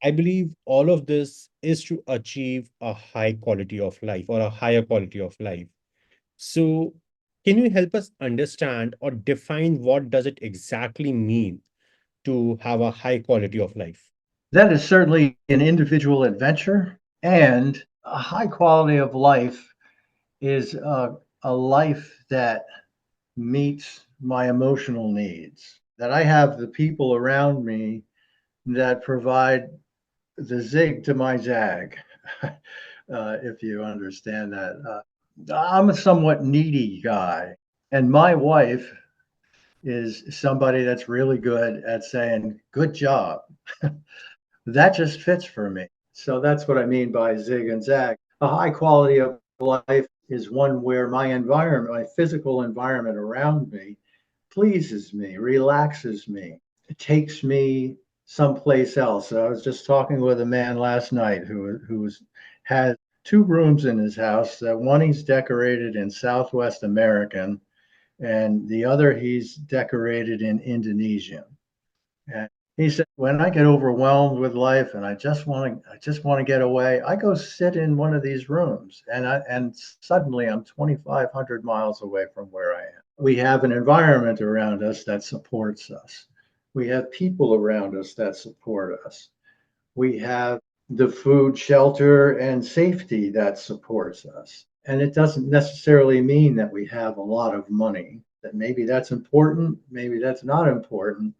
I believe all of this is to achieve a high quality of life or a higher quality of life. So, can you help us understand or define what does it exactly mean to have a high quality of life? That is certainly an individual adventure, and a high quality of life is a life that meets my emotional needs, that I have the people around me that provide the zig to my zag, if you understand that. I'm a somewhat needy guy, and my wife is somebody that's really good at saying, "Good job." That just fits for me. So that's what I mean by zig and zag. A high quality of life is one where my environment, my physical environment around me, pleases me, relaxes me, it takes me someplace else. I was just talking with a man last night who's has two rooms in his house. That one he's decorated in Southwest American, and the other he's decorated in Indonesian. And he said, when I get overwhelmed with life and I just want to get away, I go sit in one of these rooms, and suddenly I'm 2,500 miles away from where I am. We have an environment around us that supports us. We have people around us that support us. We have the food, shelter, and safety that supports us. And it doesn't necessarily mean that we have a lot of money. That maybe that's important, maybe that's not important.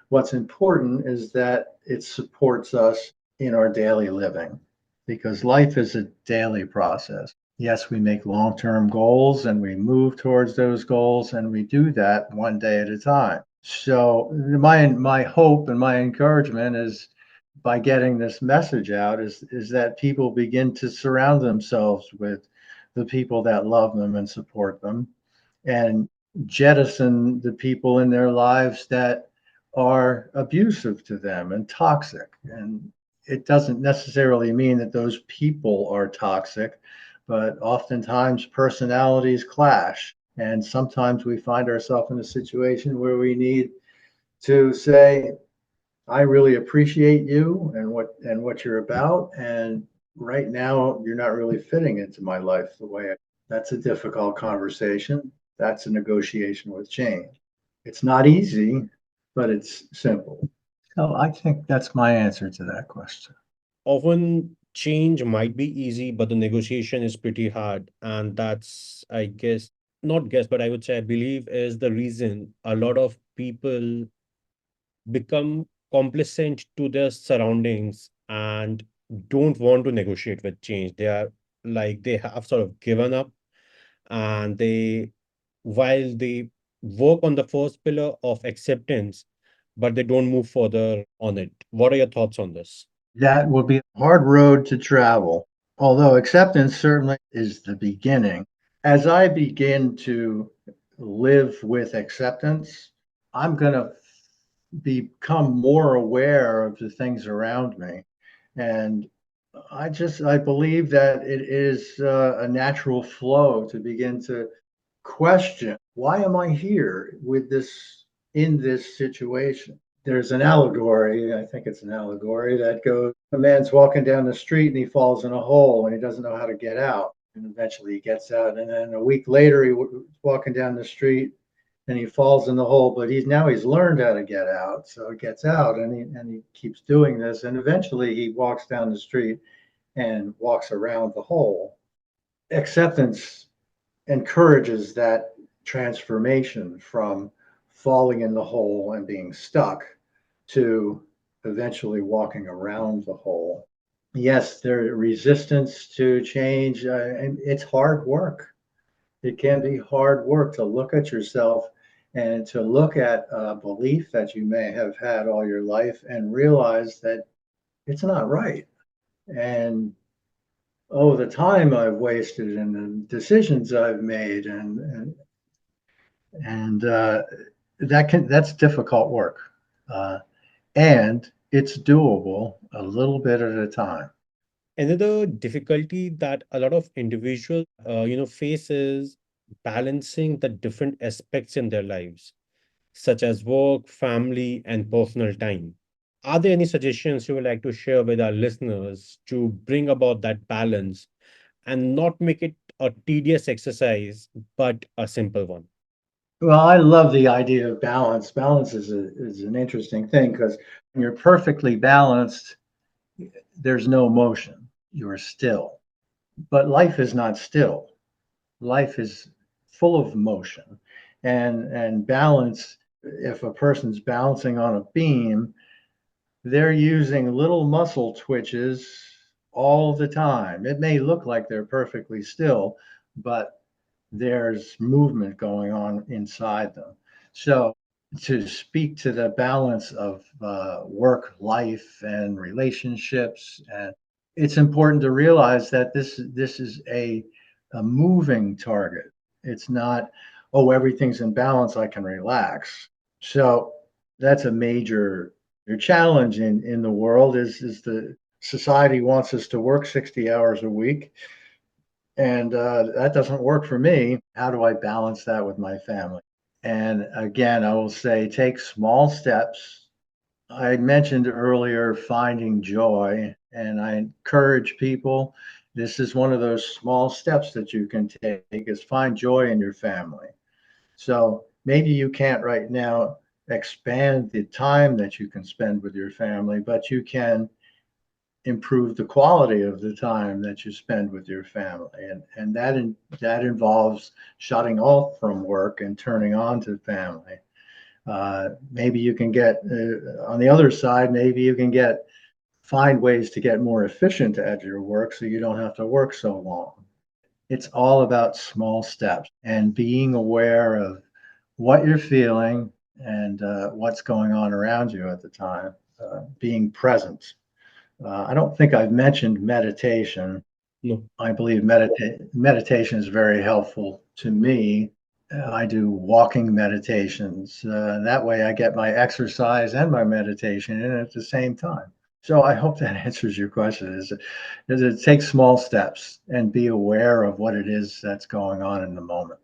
What's important is that it supports us in our daily living, because life is a daily process. Yes, we make long term goals and we move towards those goals, and we do that one day at a time. So, my hope and my encouragement is by getting this message out is that people begin to surround themselves with the people that love them and support them, and jettison the people in their lives that are abusive to them and toxic. And it doesn't necessarily mean that those people are toxic, but oftentimes personalities clash. And sometimes we find ourselves in a situation where we need to say, I really appreciate you and what you're about. And right now you're not really fitting into my life the way that's a difficult conversation. That's a negotiation with change. It's not easy, but it's simple. So I think that's my answer to that question. Often change might be easy, but the negotiation is pretty hard. And that's, I guess, not guess, but I would say, I believe, is the reason a lot of people become complacent to their surroundings and don't want to negotiate with change. They are like they have sort of given up, and while they work on the first pillar of acceptance, but they don't move further on it. What are your thoughts on this? That will be a hard road to travel, although acceptance certainly is the beginning. As I begin to live with acceptance, I'm going to become more aware of the things around me. And I believe that it is a natural flow to begin to question, why am I here with this in this situation? There's an allegory, I think it's an allegory that goes, a man's walking down the street and he falls in a hole and he doesn't know how to get out. And eventually he gets out. And then a week later, walking down the street and he falls in the hole, but he's learned how to get out. So he gets out and he keeps doing this. And eventually he walks down the street and walks around the hole. Acceptance encourages that transformation from falling in the hole and being stuck to eventually walking around the hole. Yes, there's resistance to change, and it's hard work. It can be hard work to look at yourself and to look at a belief that you may have had all your life and realize that it's not right. And oh, the time I've wasted and the decisions I've made, and that's difficult work, uh, and it's doable a little bit at a time. Another difficulty that a lot of individuals, face is balancing the different aspects in their lives, such as work, family, and personal time. Are there any suggestions you would like to share with our listeners to bring about that balance and not make it a tedious exercise, but a simple one? Well, I love the idea of balance. Balance is an interesting thing because when you're perfectly balanced, there's no motion. You're still. But life is not still. Life is full of motion. And balance, if a person's balancing on a beam, they're using little muscle twitches all the time. It may look like they're perfectly still, but there's movement going on inside them. So, to speak to the balance of work, life, and relationships, and it's important to realize that this is a moving target. It's not, oh, everything's in balance, I can relax. So that's a major challenge in the world is the society wants us to work 60 hours a week, and that doesn't work for me. How do I balance that with my family? And again, I will say take small steps. I mentioned earlier finding joy, and I encourage people. This is one of those small steps that you can take is find joy in your family. So maybe you can't right now expand the time that you can spend with your family, but you can improve the quality of the time that you spend with your family, and that involves shutting off from work and turning on to family. Maybe you can get on the other side. Maybe you can get find ways to get more efficient at your work so you don't have to work so long. It's all about small steps and being aware of what you're feeling and what's going on around you at the time. Being present. I don't think I've mentioned meditation. No. I believe meditation is very helpful to me. I do walking meditations. That way, I get my exercise and my meditation in at the same time. So I hope that answers your question. Is it take small steps and be aware of what it is that's going on in the moment.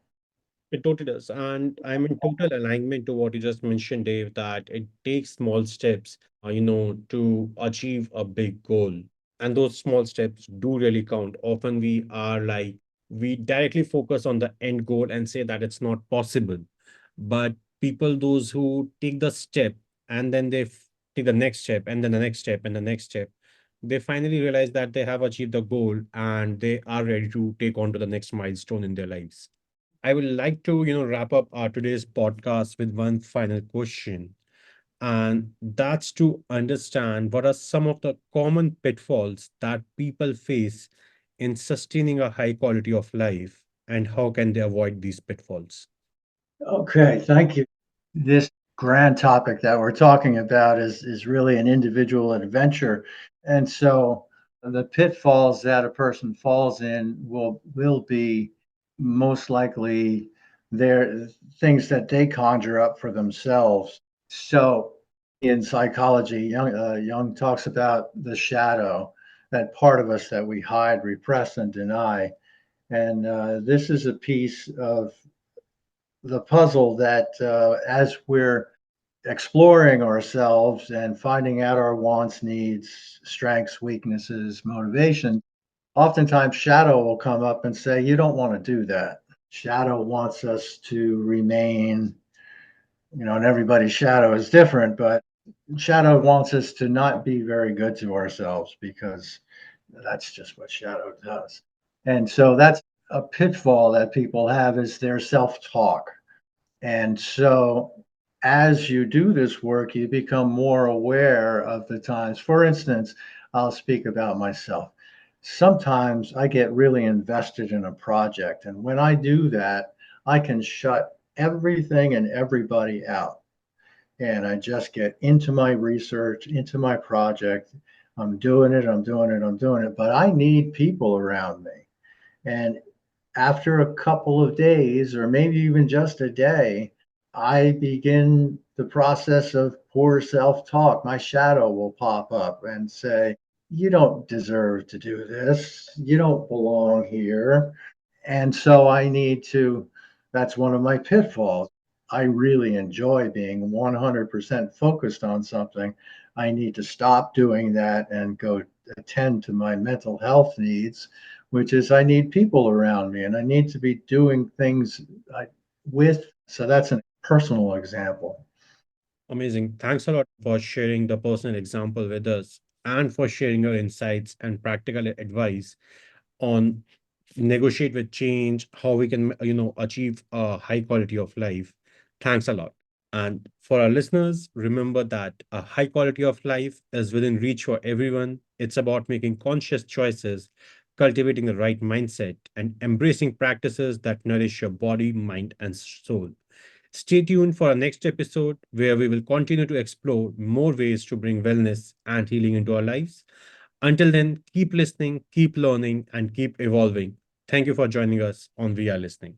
It totally does. And I'm in total alignment to what you just mentioned, Dave, that it takes small steps, to achieve a big goal. And those small steps do really count. Often we directly focus on the end goal and say that it's not possible. But people, those who take the step and then take the next step and then the next step and the next step, they finally realize that they have achieved the goal and they are ready to take on to the next milestone in their lives. I would like to, wrap up our today's podcast with one final question. And that's to understand what are some of the common pitfalls that people face in sustaining a high quality of life and how can they avoid these pitfalls? Okay, thank you. This grand topic that we're talking about is really an individual adventure, and so the pitfalls that a person falls in will be most likely their things that they conjure up for themselves. So in psychology, Jung talks about the shadow, that part of us that we hide, repress, and deny. And this is a piece of the puzzle that as we're exploring ourselves and finding out our wants, needs, strengths, weaknesses, motivation, oftentimes shadow will come up and say, you don't want to do that. Shadow wants us to remain, and everybody's shadow is different, but shadow wants us to not be very good to ourselves because that's just what shadow does. And so that's a pitfall that people have is their self-talk. And so as you do this work, you become more aware of the times. For instance, I'll speak about myself. Sometimes I get really invested in a project. And when I do that, I can shut everything and everybody out. And I just get into my research, into my project. I'm doing it, I'm doing it, I'm doing it. But I need people around me. And after a couple of days, or maybe even just a day, I begin the process of poor self talk. My shadow will pop up and say, you don't deserve to do this. You don't belong here. And so I need to, that's one of my pitfalls. I really enjoy being 100% focused on something, I need to stop doing that and go attend to my mental health needs, which is I need people around me and I need to be doing things with. So that's a personal example. Amazing. Thanks a lot for sharing the personal example with us and for sharing your insights and practical advice on negotiate with change, how we can, achieve a high quality of life. Thanks a lot. And for our listeners, remember that a high quality of life is within reach for everyone. It's about making conscious choices, cultivating the right mindset, and embracing practices that nourish your body, mind, and soul. Stay tuned for our next episode where we will continue to explore more ways to bring wellness and healing into our lives. Until then, keep listening, keep learning, and keep evolving. Thank you for joining us on We Are Listening.